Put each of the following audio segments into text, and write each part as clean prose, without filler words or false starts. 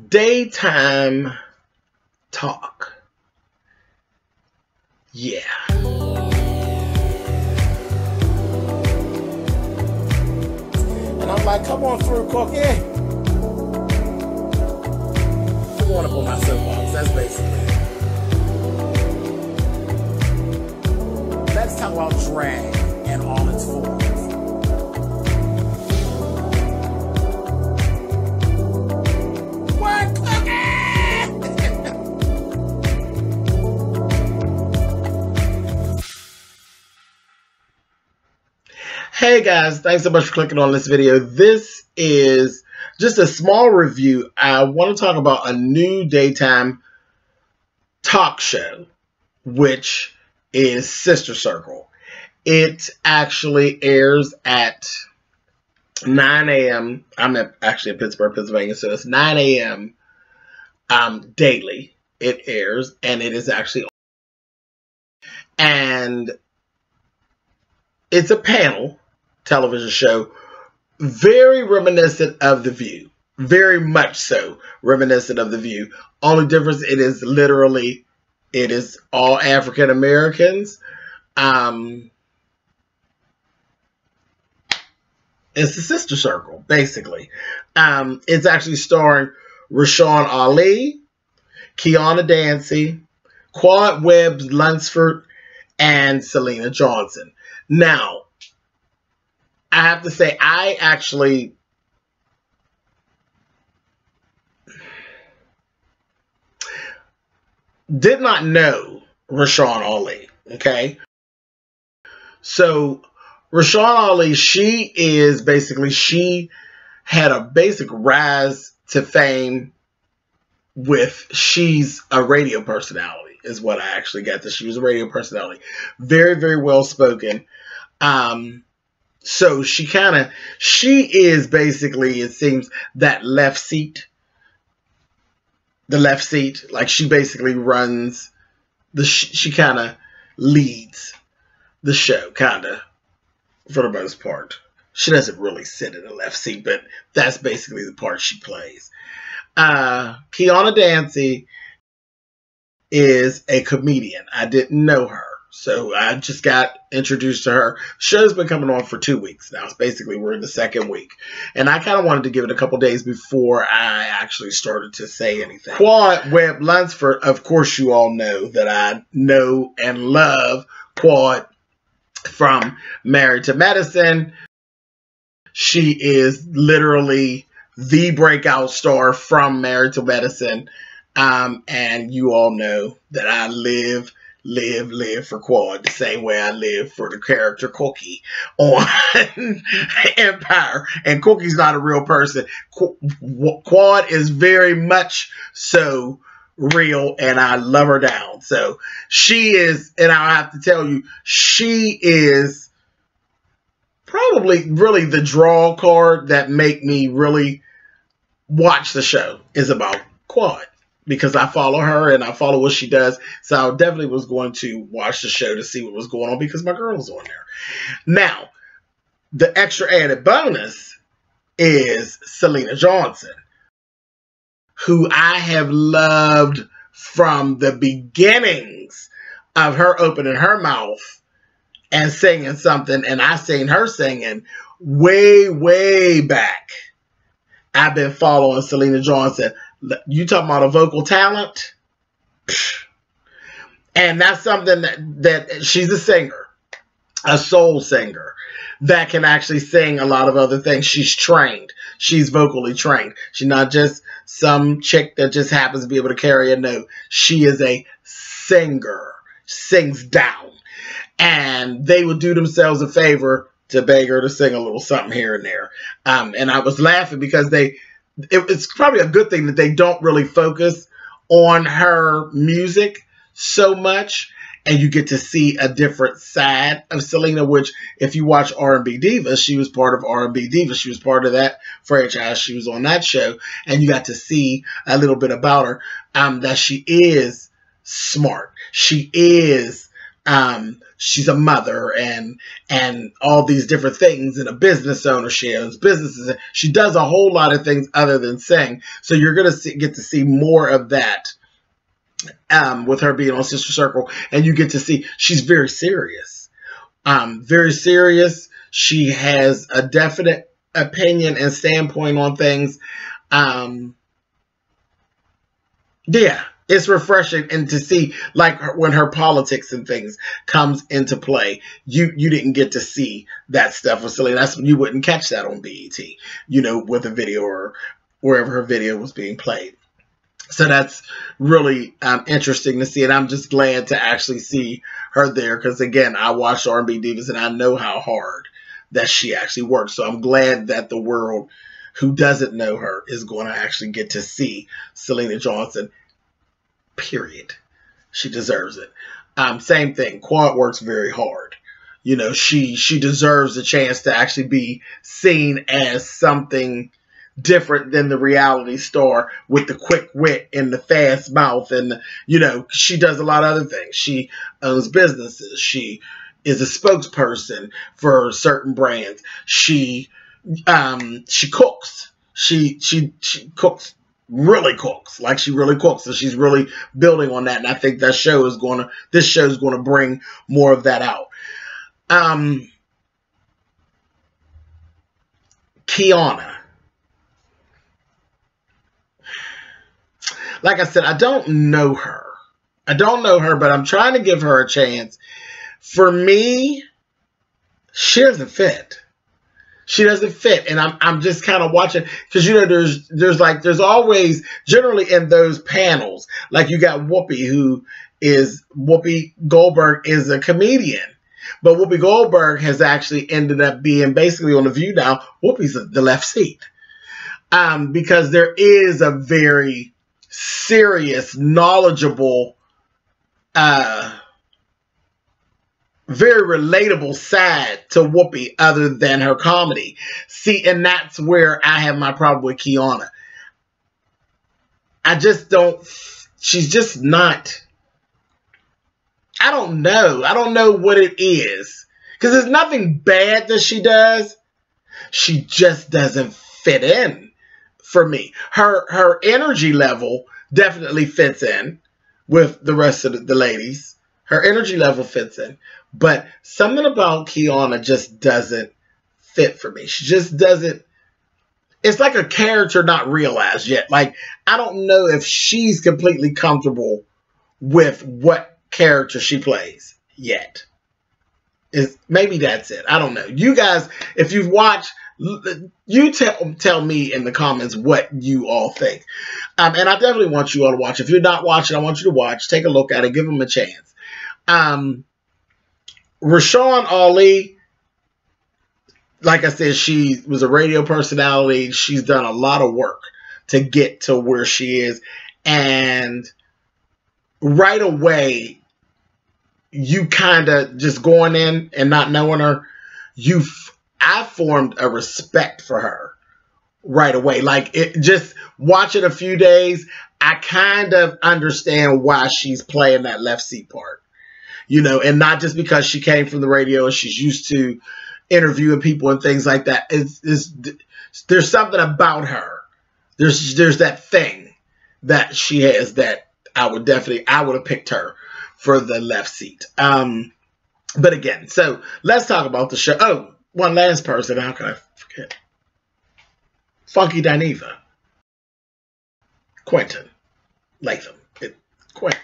Daytime talk. Yeah. And I'm like, come on through, Cookie. I want to put my soapbox. That's basically it. Let's talk about drag and all its forms. What, Cookie? Hey guys, thanks so much for clicking on this video. This is just a small review. I want to talk about a new daytime talk show, which is Sister Circle. It actually airs at 9 a.m. I'm actually in Pittsburgh, Pennsylvania, so it's 9 a.m. Daily. It airs, and it is actually on. And it's a panel television show, very reminiscent of The View. Very much so reminiscent of The View. Only difference, it is all African Americans. It's the Sister Circle, basically. It's actually starring Rashawn Ali, Kiana Dancy, Quad Webb-Lunceford, and Selena Johnson. Now, I have to say, I actually did not know Rashawn Ali, okay? So, Rashawn Ali, she had a basic rise to fame with, she's a radio personality, is what I actually got, that she was a radio personality. Very, very well spoken. So she is basically, it seems, that left seat. The left seat, like she basically runs she kind of leads the show, kind of, for the most part. She doesn't really sit in the left seat, but that's basically the part she plays. Kiana Dancy is a comedian. I didn't know her, so I just got introduced to her. The show's been coming on for 2 weeks now. It's basically, we're in the second week. And I kind of wanted to give it a couple days before I actually started to say anything. Quad Webb-Lunceford, of course you all know that I know and love Quad from Married to Medicine. She is literally the breakout star from Married to Medicine. And you all know that I live for Quad the same way I live for the character Cookie on Empire. And Cookie's not a real person. Quad is very much so real, and I love her down. So she is, and I have to tell you, she is probably really the draw card that make me really watch the show is about Quad. Because I follow her and I follow what she does. So I definitely was going to watch the show to see what was going on because my girl's on there. Now, the extra added bonus is Selena Johnson, who I have loved from the beginnings of her opening her mouth and singing something. And I seen her singing way, way back. I've been following Selena Johnson. You talking about a vocal talent? And that's something that she's a singer, a soul singer that can actually sing a lot of other things. She's trained. She's vocally trained. She's not just some chick that just happens to be able to carry a note. She is a singer, sings down. And they would do themselves a favor to beg her to sing a little something here and there. And I was laughing because it's probably a good thing that they don't really focus on her music so much, and you get to see a different side of Selena, which if you watch R&B Divas, she was part of R&B Divas. She was part of that franchise. She was on that show, and you got to see a little bit about her, that she is smart. She is She's a mother and all these different things, and a business owner. She owns businesses. She does a whole lot of things other than sing. So you're going to get to see more of that with her being on Sister Circle. And you get to see she's very serious. Very serious. She has a definite opinion and standpoint on things. Yeah, it's refreshing, and to see like when her politics and things comes into play, you didn't get to see that stuff with Selena. You wouldn't catch that on BET, with a video or wherever her video was being played. So that's really interesting to see, and I'm just glad to actually see her there because, again, I watched R&B Divas, and I know how hard that she actually works. So I'm glad that the world who doesn't know her is going to actually get to see Selena Johnson, period. She deserves it. Same thing. Quad works very hard. She deserves a chance to actually be seen as something different than the reality star with the quick wit and the fast mouth. And, she does a lot of other things. She owns businesses. She is a spokesperson for certain brands. She cooks. She cooks, really cooks, like she really cooks. So she's really building on that. And I think this show is going to bring more of that out. Kiana. Like I said, I don't know her. But I'm trying to give her a chance. For me, she doesn't fit. She doesn't fit, and I'm just kind of watching because there's always generally in those panels, like you got Whoopi Goldberg is a comedian, but Whoopi Goldberg has actually ended up being basically on The View now. Whoopi's the left seat, because there is a very serious, knowledgeable, very relatable side to Whoopi other than her comedy. See, and that's where I have my problem with Kiana. She's just not, I don't know what it is. Because there's nothing bad that she does. She just doesn't fit in for me. Her energy level definitely fits in with the rest of the ladies. Her energy level fits in. But something about Kiana just doesn't fit for me. She just doesn't. It's like a character not realized yet. Like, I don't know if she's completely comfortable with what character she plays yet. Maybe that's it. I don't know. You guys, if you've watched, you tell me in the comments what you all think. And I definitely want you all to watch. If you're not watching, I want you to watch. Take a look at it. Give them a chance. Rashawn Ali, like I said, she was a radio personality. She's done a lot of work to get to where she is. And right away, you kind of just going in and not knowing her, I formed a respect for her right away. Like, just watching a few days, I kind of understand why she's playing that left seat part. And not just because she came from the radio and she's used to interviewing people and things like that. There's something about her. There's that thing that she has that I would have picked her for the left seat. But again, so let's talk about the show. Oh, one last person. How can I forget? Funky Dineva. Quentin Latham. Quentin.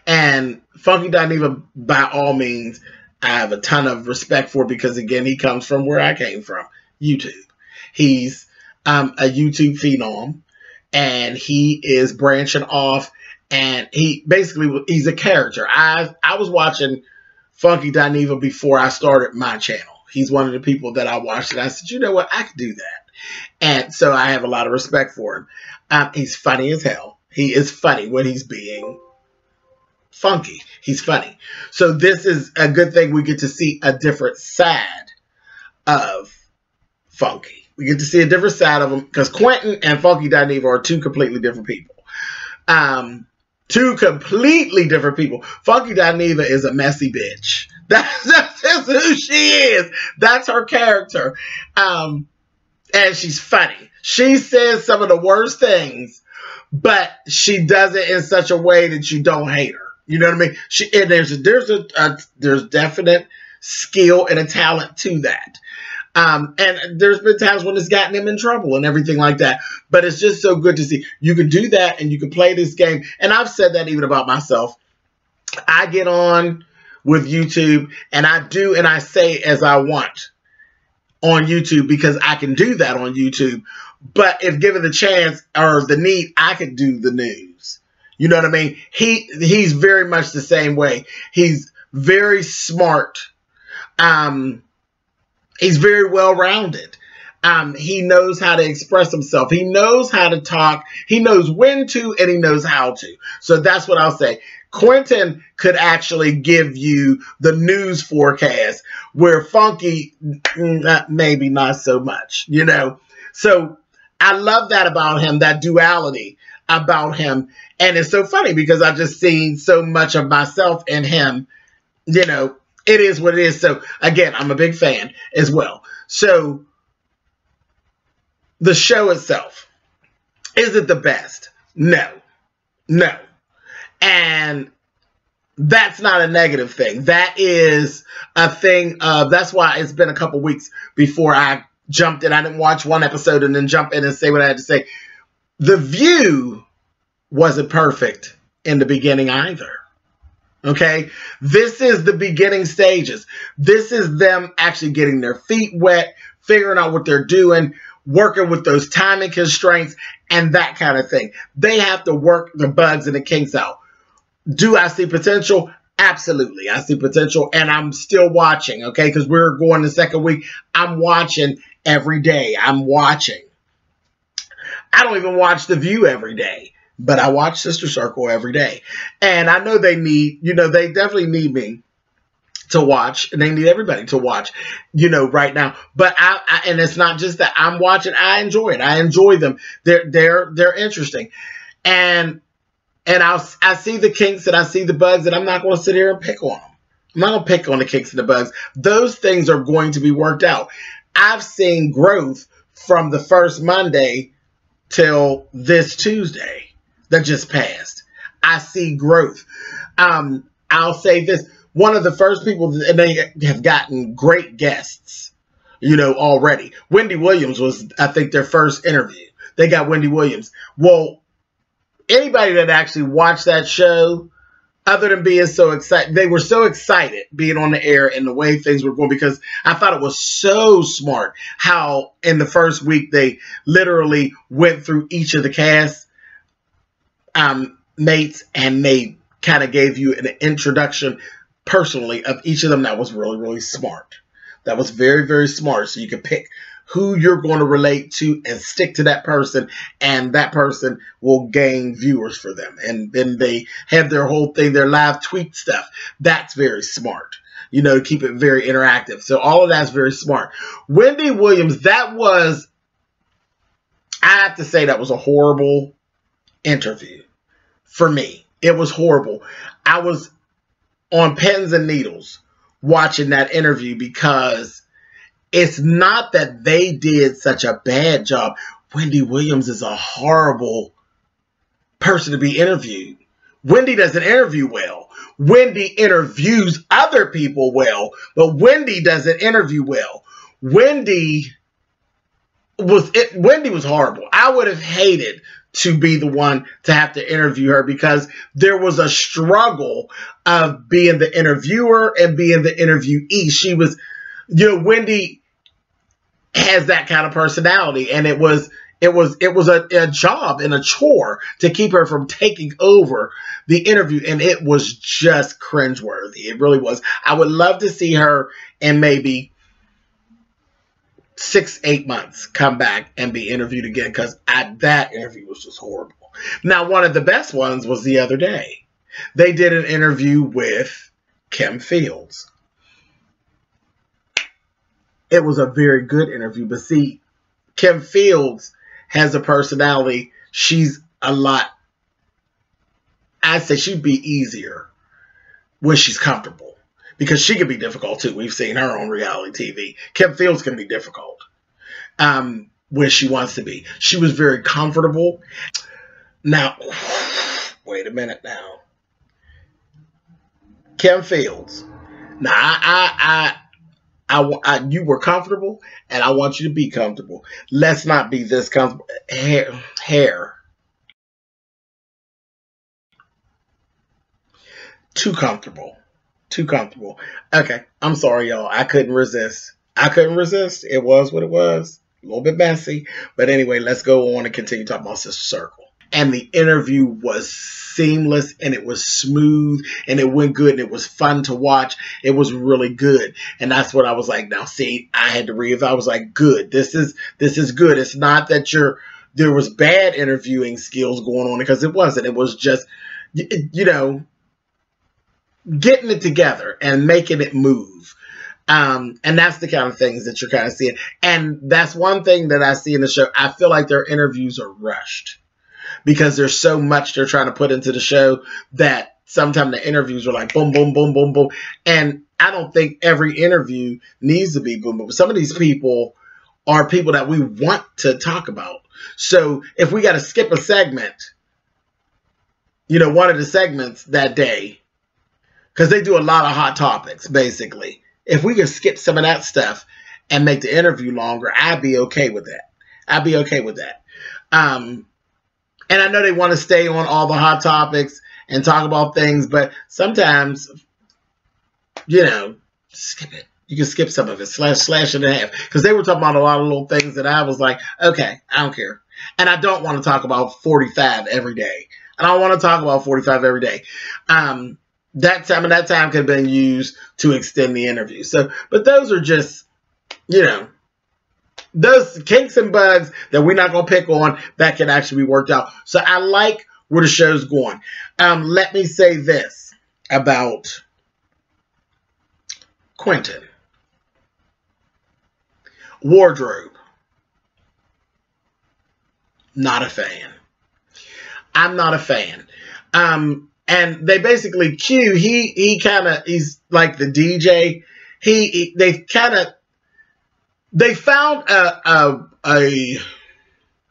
And Funky Dineva, by all means, I have a ton of respect for, because, again, he comes from where I came from, YouTube. He's a YouTube phenom, and he is branching off, and he's a character. I was watching Funky Dineva before I started my channel. He's one of the people that I watched, and I said, you know what, I could do that. And so I have a lot of respect for him. He's funny as hell. He is funny when he's being funky. He's funny. So this is a good thing. We get to see a different side of Funky. We get to see a different side of him, because Quentin and Funky Dineva are two completely different people. Two completely different people. Funky Dineva is a messy bitch. That's who she is. That's her character. And she's funny. She says some of the worst things, but she does it in such a way that you don't hate her. You know what I mean? And there's definite skill and a talent to that. And there's been times when it's gotten him in trouble and everything like that. But it's just so good to see. You can do that and you can play this game. And I've said that even about myself. I get on with YouTube and I do and I say as I want on YouTube because I can do that on YouTube. But if given the chance or the need, I could do the news. You know what I mean? He's very much the same way. He's very smart. He's very well-rounded. He knows how to express himself. He knows how to talk. He knows when to and he knows how to. So that's what I'll say. Quentin could actually give you the news forecast where Funky, maybe not so much, you know. So I love that about him, that duality about him. And it's so funny because I've just seen so much of myself in him. You know, it is what it is. So, again, I'm a big fan as well. So, the show itself, is it the best? No. No. And that's not a negative thing. That is a thing of, that's why it's been a couple weeks before I jumped in. I didn't watch one episode and then jump in and say what I had to say. The View wasn't perfect in the beginning either. Okay? This is the beginning stages. This is them actually getting their feet wet, figuring out what they're doing, working with those timing constraints and that kind of thing. They have to work the bugs and the kinks out. Do I see potential? Absolutely. I see potential and I'm still watching, okay? Because we're going the second week. I'm watching every day. I'm watching. I don't even watch The View every day, but I watch Sister Circle every day. And I know they need, you know, they definitely need me to watch, and they need everybody to watch, you know, right now. But and it's not just that I'm watching. I enjoy it. I enjoy them. They're interesting, and I see the kinks and I see the bugs, and I'm not going to sit here and pick on them. I'm not going to pick on the kinks and the bugs. Those things are going to be worked out. I've seen growth from the first Monday till this Tuesday that just passed. I see growth. I'll say this. One of the first people, and they have gotten great guests, you know, already. Wendy Williams was, I think, their first interview. They got Wendy Williams. Well, anybody that actually watched that show, other than being so excited, they were so excited being on the air and the way things were going, because I thought it was so smart how in the first week they literally went through each of the cast mates and they kind of gave you an introduction personally of each of them. That was really, really smart. That was very, very smart. So you can pick who you're going to relate to and stick to that person, and that person will gain viewers for them. And then they have their whole thing, their live tweet stuff. That's very smart, you know, to keep it very interactive. So all of that's very smart. Wendy Williams, that was, I have to say, that was a horrible interview for me. It was horrible. I was on pins and needles watching that interview because it's not that they did such a bad job. Wendy Williams is a horrible person to be interviewed. Wendy doesn't interview well. Wendy interviews other people well, but Wendy doesn't interview well. Wendy was horrible. I would have hated to be the one to have to interview her because there was a struggle of being the interviewer and being the interviewee. She was, you know, Wendy has that kind of personality, and it was a job and a chore to keep her from taking over the interview, and it was just cringeworthy. It really was. I would love to see her in maybe 6-8 months come back and be interviewed again, because that interview was just horrible. Now, one of the best ones was the other day. They did an interview with Kim Fields. It was a very good interview, but see, Kim Fields has a personality. She's a lot, I'd say she'd be easier when she's comfortable, because she can be difficult too. We've seen her on reality TV. Kim Fields can be difficult when she wants to be. She was very comfortable. Now, wait a minute now. Kim Fields. Now, you were comfortable, and I want you to be comfortable. Let's not be this comfortable. Hair. Too comfortable. Too comfortable. Okay, I'm sorry, y'all. I couldn't resist. It was what it was. A little bit messy. But anyway, let's go on and continue talking about Sister Circle. And the interview was seamless, and it was smooth, and it went good, and it was fun to watch. It was really good. And that's what I was like, now see, I had to read. I was like, good. This is good. It's not that there was bad interviewing skills going on, because it wasn't. It was just, you know, getting it together and making it move. And that's the kind of things that you're kind of seeing. And that's one thing that I see in the show. I feel like their interviews are rushed, because there's so much they're trying to put into the show that sometimes the interviews are like boom, boom, boom, boom, boom. And I don't think every interview needs to be boom, boom. Some of these people are people that we want to talk about. So if we got to skip a segment, you know, one of the segments that day, because they do a lot of hot topics, basically. If we could skip some of that stuff and make the interview longer, I'd be okay with that. And I know they want to stay on all the hot topics and talk about things, but sometimes, you know, skip it. You can skip some of it, slash it in half. Because they were talking about a lot of little things that I was like, okay, I don't care. And I don't want to talk about 45 every day. I don't want to talk about 45 every day. That time could have been used to extend the interview. So, but those are just, you know, those kinks and bugs that we're not going to pick on that can actually be worked out. So I like where the show's going. Let me say this about Quentin. Wardrobe. Not a fan. I'm not a fan. And they basically he's like the DJ. They found a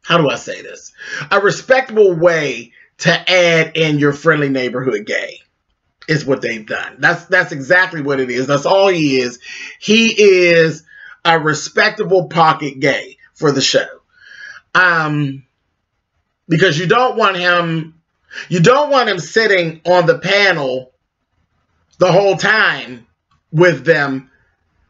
how do I say this? A respectable way to add in your friendly neighborhood gay is what they've done. That's exactly what it is. That's all he is. He is a respectable pocket gay for the show. Because you don't want him sitting on the panel the whole time with them,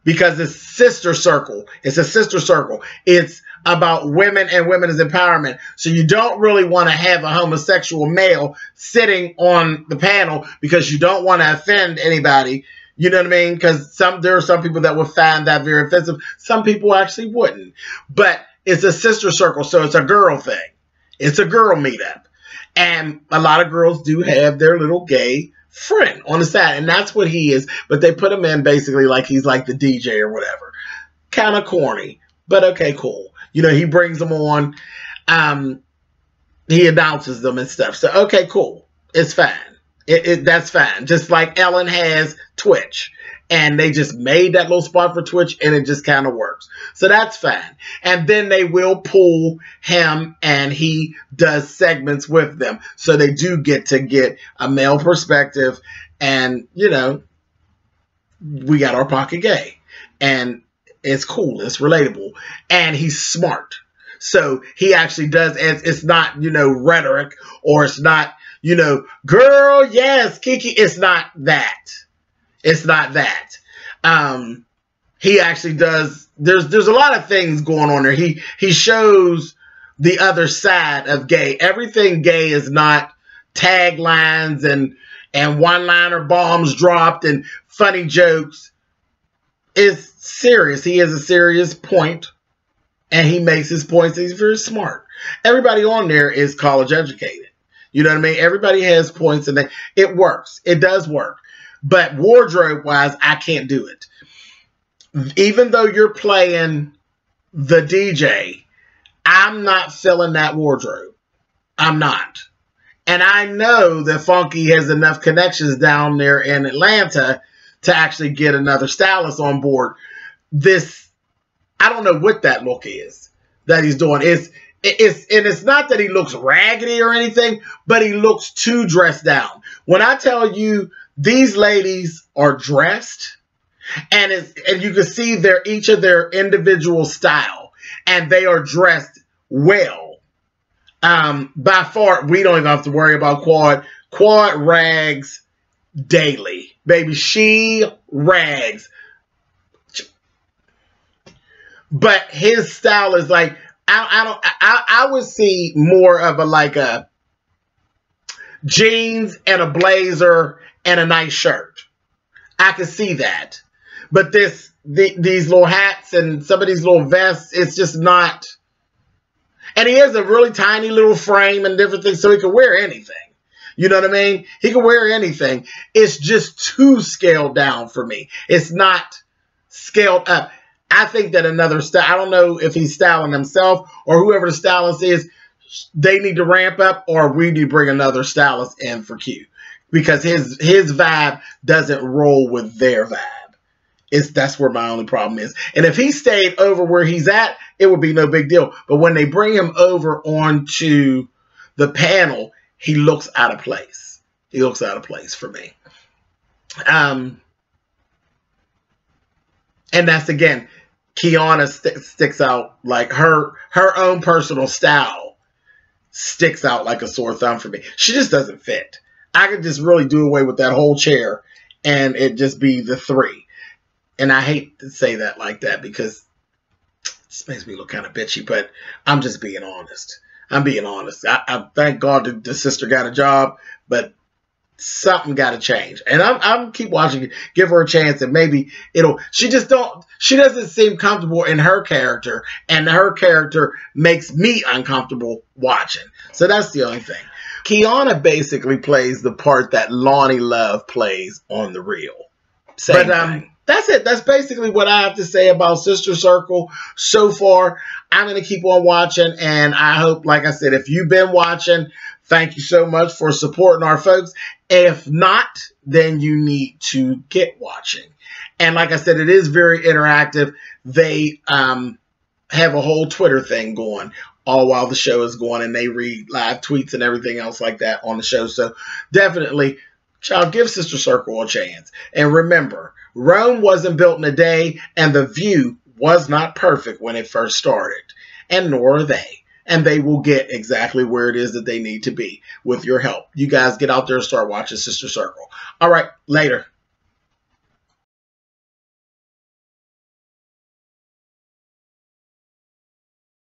because it's sister circle. It's a sister circle. It's about women and women's empowerment. So you don't really want to have a homosexual male sitting on the panel, because you don't want to offend anybody. You know what I mean? Because there are some people that would find that very offensive. Some people actually wouldn't. But it's a sister circle, so it's a girl thing. It's a girl meetup. And a lot of girls do have their little gay friend on the side, and that's what he is. But they put him in basically like he's like the DJ or whatever. Kind of corny, but okay, cool. You know, he brings them on. He announces them and stuff. So, okay, cool. It's fine. That's fine. Just like Ellen has Twitch. And they just made that little spot for Twitch, and it just kind of works. So that's fine. And then they will pull him, and he does segments with them. So they do get a male perspective. And, you know, we got our pocket gay. And it's cool. It's relatable. And he's smart. So he actually does, it's not, you know, rhetoric, or it's not, you know, girl, yes, Kiki. It's not that. It's not that. He actually does. There's a lot of things going on there. He shows the other side of gay. Everything gay is not taglines and one-liner bombs dropped and funny jokes. It's serious. He has a serious point, and he makes his points. He's very smart. Everybody on there is college educated. You know what I mean? Everybody has points, and it works. It does work. But wardrobe-wise, I can't do it. Even though you're playing the DJ, I'm not feeling that wardrobe. I'm not. And I know that Funky has enough connections down there in Atlanta to actually get another stylist on board. I don't know what that look is that he's doing. It's not that he looks raggedy or anything, but he looks too dressed down. When I tell you these ladies are dressed, and you can see each of their individual style, and they are dressed well. By far, we don't even have to worry about Quad. Quad rags daily, baby. She rags. But his style is like, I would see more of a jeans and a blazer and a nice shirt. I could see that. But these little hats and some of these little vests, it's just not. And he has a really tiny little frame and different things, so he can wear anything. You know what I mean? He can wear anything. It's just too scaled down for me. It's not scaled up. I think that I don't know if he's styling himself or whoever the stylist is, they need to ramp up, or we need to bring another stylist in for Q. Because his vibe doesn't roll with their vibe. That's where my only problem is. And if he stayed over where he's at, it would be no big deal. But when they bring him over onto the panel, he looks out of place. He looks out of place for me. And that's, again, Kiana sticks out, like her own personal style sticks out like a sore thumb for me. She just doesn't fit. I could just really do away with that whole chair and it just be the three. And I hate to say that like that because it just makes me look kind of bitchy, but I'm just being honest. I'm being honest. I thank God the sister got a job, but something got to change. And I'm keep watching it, give her a chance, and maybe she doesn't seem comfortable in her character, and her character makes me uncomfortable watching. So that's the only thing. Kiana basically plays the part that Lonnie Love plays on The Real. Same thing. That's it. That's basically what I have to say about Sister Circle so far. I'm going to keep on watching, and I hope, like I said, if you've been watching, thank you so much for supporting our folks. If not, then you need to get watching. And like I said, it is very interactive. They have a whole Twitter thing going all while the show is going, and they read live tweets and everything else like that on the show. So definitely, child, give Sister Circle a chance. And remember, Rome wasn't built in a day, and The View was not perfect when it first started, and nor are they. And they will get exactly where it is that they need to be with your help. You guys get out there and start watching Sister Circle. All right, later.